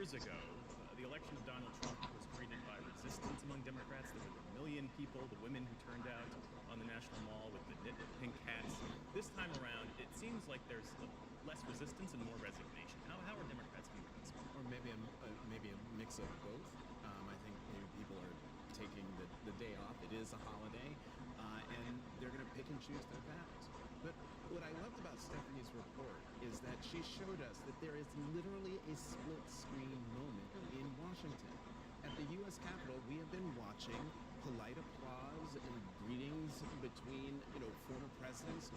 years ago, the election of Donald Trump was greeted by resistance among Democrats. There were a million people, the women who turned out on the National Mall with the knit pink hats. This time around, it seems like there's less resistance and more resignation. How are Democrats viewing this? Or maybe a mix of both. I think maybe people are taking the day off. It is a holiday, and they're going to pick and choose their battles. But what I loved about Stephanie's report is that she showed us that there is literally a split screen moment in Washington. At the U.S. Capitol, we have been watching polite applause and greetings between, former presidents,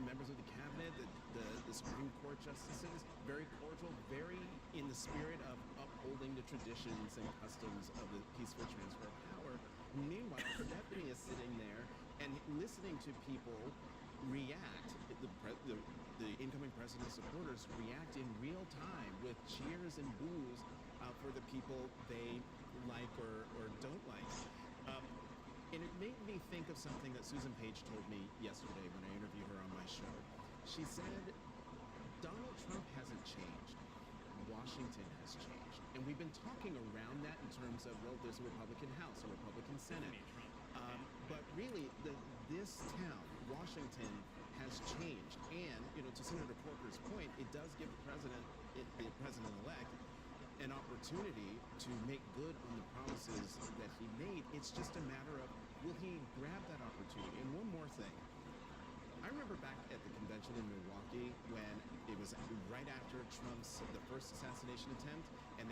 members of the cabinet, the Supreme Court justices, very cordial, very in the spirit of upholding the traditions and customs of the peaceful transfer of power. Meanwhile, Stephanie is sitting there and listening to people react, the incoming president's supporters react in real time with cheers and boos for the people they like or don't like. And it made me think of something that Susan Page told me yesterday when I interviewed her on my show. She said, Donald Trump hasn't changed. Washington has changed. And we've been talking around that in terms of, well, there's a Republican House, a Republican Senate. But really, this town, Washington, has changed. And, to Senator Corker's point, it does give the president-elect an opportunity to make good on the promises that he made. It's just a matter of, will he grab that opportunity? And one more thing. I remember back at the convention in Milwaukee when it was right after the first assassination attempt, and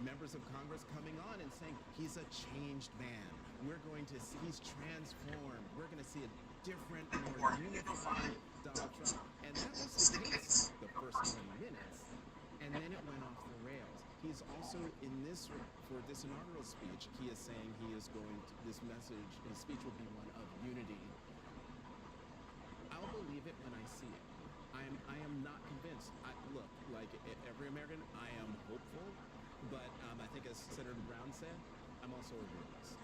members of Congress coming on and saying, he's a changed man. He's transformed. We're going to see a different, more unified Donald Trump. And that was the case the first 20 minutes. And then it went off the rails. He's also for this inaugural speech, he is saying his speech will be one of unity. I'll believe it when I see it. I am not convinced. Look, like every American, I am hopeful, but I think as Senator Brown said, I'm also a realist.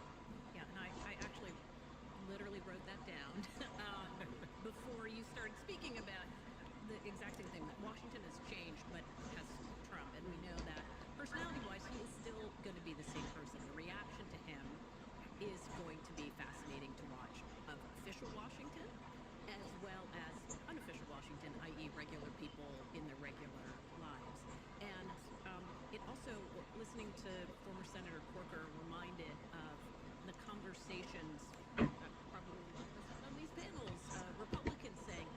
Yeah, and I actually literally wrote that down before you started speaking about the exact same thing, that Washington has changed, but has Trump, and we know that personality-wise, he is still going to be the same person. The reaction to him is going to be fascinating to watch, of official Washington as well as unofficial Washington, i.e. regular people in their regular lives. And it also, listening to former Senator Corker, reminded of the conversations probably on these panels, Republicans saying,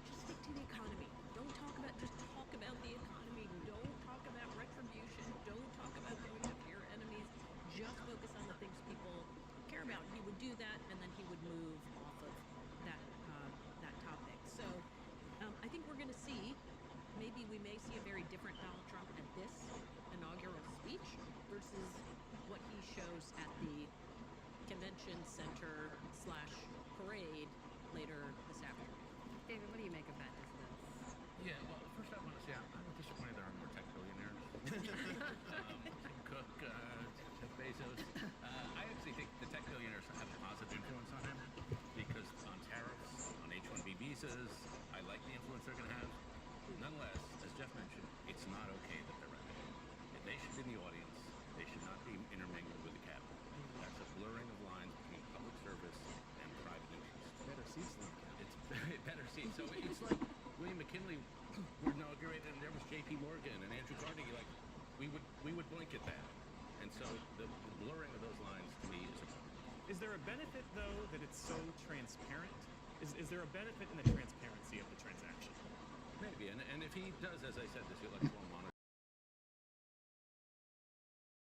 just stick to the economy. Just talk about the economy. Don't talk about retribution. Don't talk about going after your enemies. Just focus on the things people care about. He would do that, and then he would move off of that topic. So I think we're going to see, maybe we may see a very different Donald Trump at this inaugural speech versus what he shows at the convention center / parade later this afternoon. David, what do you make of that? Yeah, well, first I want to say I'm disappointed there aren't more tech billionaires. Tim Cook, Jeff Bezos. I actually think the tech billionaires have a positive influence on him because on tariffs, on H-1B visas, I like the influence they're going to have. Nonetheless, as Jeff mentioned, it's not okay that they're running. If they should be in the audience, they should not be intermingled with the cabinet. That's a blurring of lines between public service and private interest. Better seats than the cabinet. It's better seats. So it's like William McKinley were inaugurated, and there was J.P. Morgan and Andrew Carnegie. Like, we would blink at that. And so the blurring of those lines to me is a problem. Is there a benefit, though, that it's so transparent? Is there a benefit in the transparency of the transaction? Maybe. And if he does, as I said, this electoral monitor,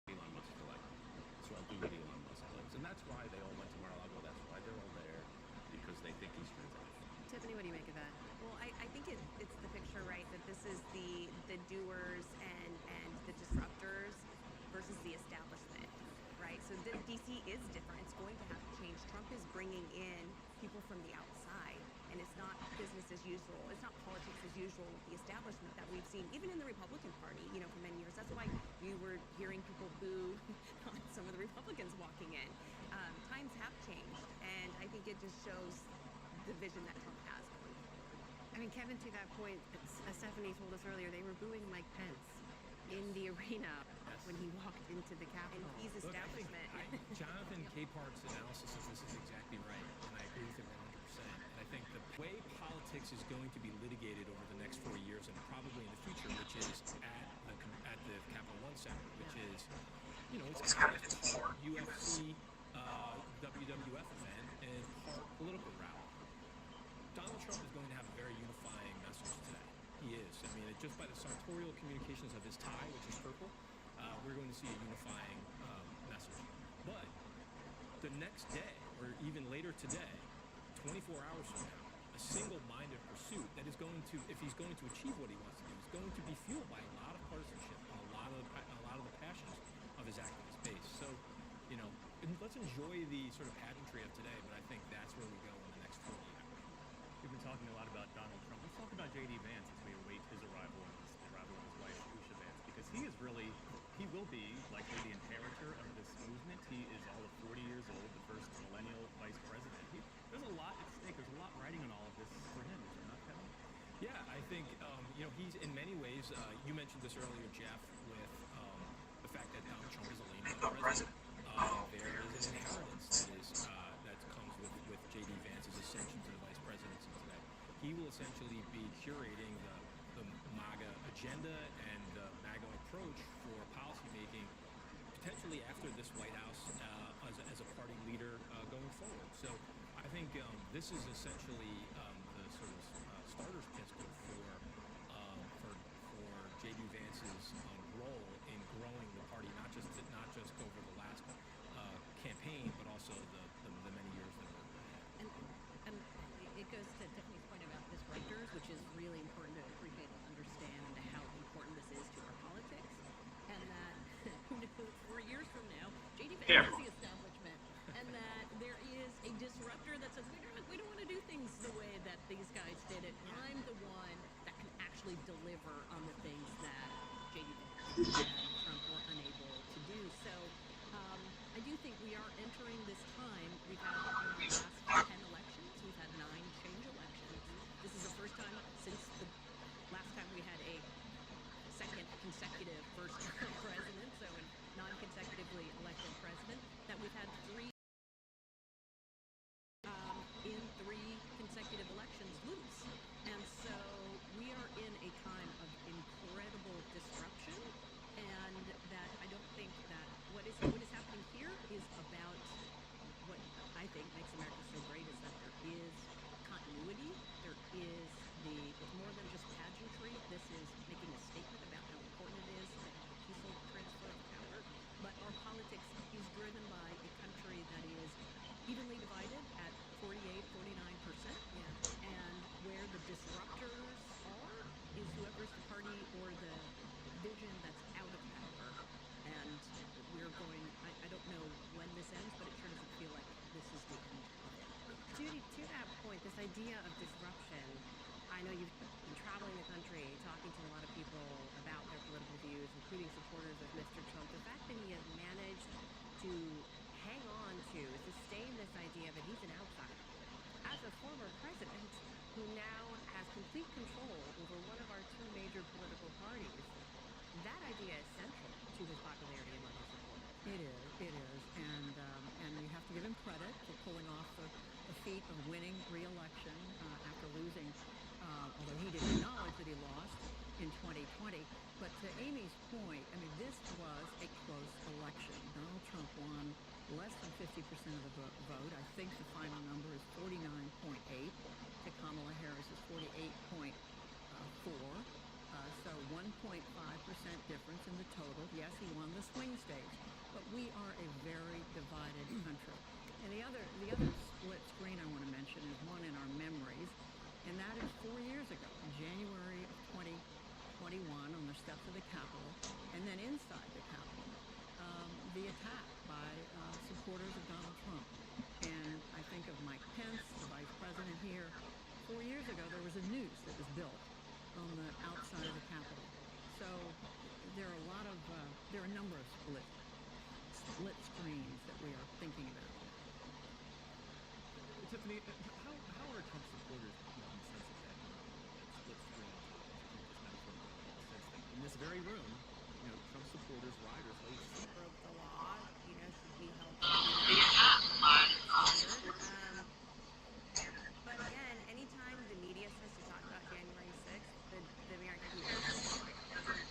Elon Musk for like, so I'll do what Elon Musk likes. And that's why they all went to Mar-a-Lago. That's why they're all there, because they think he's transactional. Tiffany, what do you make of that? Well, I think it's the picture, right, that this is the doers and the disruptors versus the establishment, right? So D.C. is different. It's going to have to change. Trump is bringing in people from the outside, and it's not business as usual. It's not politics as usual with the establishment that we've seen, even in the Republican Party, for many years. That's why you were hearing people boo on some of the Republicans walking in. Times have changed, and I think it just shows the vision that Trump has. I mean, Kevin, to that point, as Stephanie told us earlier, they were booing Mike Pence in the lineup when he walked into the And Capitol. he's Look, I think establishment. Jonathan Capehart's analysis is this is exactly right, and I agree with it 100%. And I think the way politics is going to be litigated over the next 4 years and probably in the future, which is at the Capital One Center, which is, it's kind of part UFC, WWF event, and part political rally. Donald Trump is going to have a very unifying message today. He is. I mean, just by the sartorial communications of his tie, which is purple, we're going to see a unifying message. But the next day, or even later today, 24 hours from now, a single-minded pursuit that is going to, if he's going to achieve what he wants to do, is going to be fueled by a lot of partisanship and a lot of the passions of his activist base. So, let's enjoy the sort of pageantry of today, but I think that's where we go in the next 48 hours. We've been talking a lot about Donald Trump. Let's talk about J.D. Vance as we await his arrival and the arrival of his wife, Usha Vance, because he will be likely the inheritor of this movement. He is all of 40 years old, the first millennial vice president. There's a lot at stake. There's a lot riding on all of this for him, is there not, Kevin? Yeah, I think, he's in many ways, you mentioned this earlier, Jeff, with the fact that Donald Trump is a lane president. There is an inheritance that comes with J.D. Vance's ascension to the vice presidency today. He will essentially be curating the MAGA agenda and the MAGA approach for policymaking, potentially after this White House as a party leader going forward. So I think this is essentially the sort of starter's pistol for J.D. Vance's role in growing the party, not just over the last campaign, but also the many years that are ahead. And it goes to Tiffany's point about disruptors, which is really important to appreciate and understand how important this is to our politics. And that, 4 years from now, J.D. Vance is the establishment. And that there is a disruptor that says, we don't want to do things the way that these guys did it. I'm the one that can actually deliver on the things that J.D. Vance and Trump were unable to do. So I do think we are entering this time. We've had, in the last 10 elections, we've had 9 change elections. This is the first time since the last time we had a second consecutive first president, so a non-consecutively elected president, that we've had 3 in 3 consecutive elections lose. And so we are in a time of incredible disruption, and that I don't think that what is happening here is about what I think makes America so great, is that there is continuity. There is it's more than just pageantry. This is making a statement about how important it is to have a peaceful transfer of power. But our politics is driven by a country that is evenly divided at 48, 49%. Yeah. And where the disruptors are is whoever's the party or the vision that's out of power. And we're going, I don't know when this ends, but it sure doesn't feel like this is the end of it. Judy, to that point, this idea of disruption, I know you've been traveling the country, talking to a lot of people about their political views, including supporters of Mr. Trump. The fact that he has managed to hang on to, sustain this idea that he's an outsider, as a former president who now has complete control over one of our 2 major political parties, that idea is central to his popularity among his supporters. It is, and we have to give him credit for pulling off the feat of winning re-election after losing, although he didn't acknowledge that he lost in 2020. But to Amy's point, I mean, this was a close election. Donald Trump won less than 50% of the vote. I think the final number is 49.8 to Kamala Harris is 48.4. So 1.5% difference in the total. Yes, he won the swing states, but we are a very divided country. And the other split screen I want to mention is one in our memories, and that is 4 years ago, in January of 2021, on the steps of the Capitol, and then inside the Capitol, the attack by supporters of Donald Trump. And I think of Mike Pence, the vice president here. 4 years ago, there was a noose that was built on the outside of the Capitol. So there are a number of split screens that we are thinking about. Tiffany, how are Trump supporters become sense of that split screen, to use this metaphor, in this very room, Trump supporters, rioters, Broke the law, should be held to standard. But again, anytime the media starts to talk about January 6th, the American people are talking about it.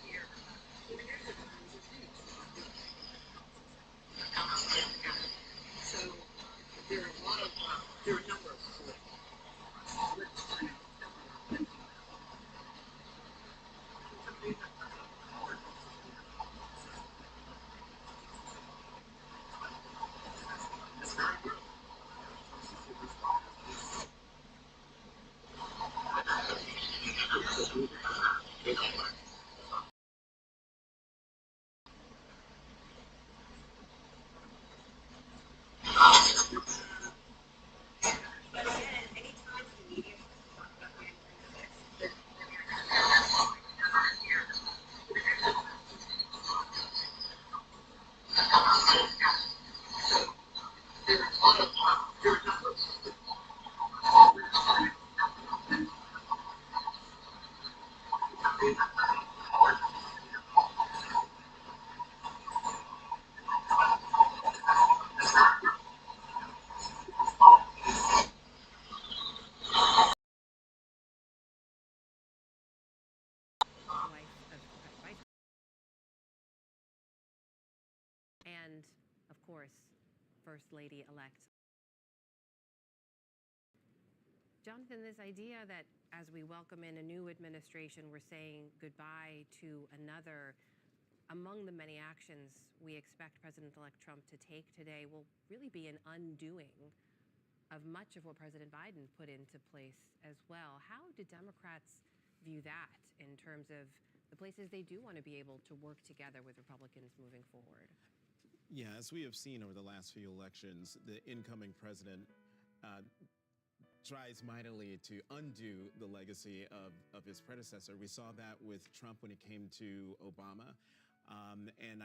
But again, anytime the media starts to talk about January 6th, Wife of Vice and, of course, First Lady-elect. Jonathan, this idea that as we welcome in a new administration, we're saying goodbye to another, among the many actions we expect President-elect Trump to take today will really be an undoing of much of what President Biden put into place as well. How do Democrats view that in terms of the places they do want to be able to work together with Republicans moving forward? Yeah, as we have seen over the last few elections, the incoming president tries mightily to undo the legacy of his predecessor. We saw that with Trump when it came to Obama. And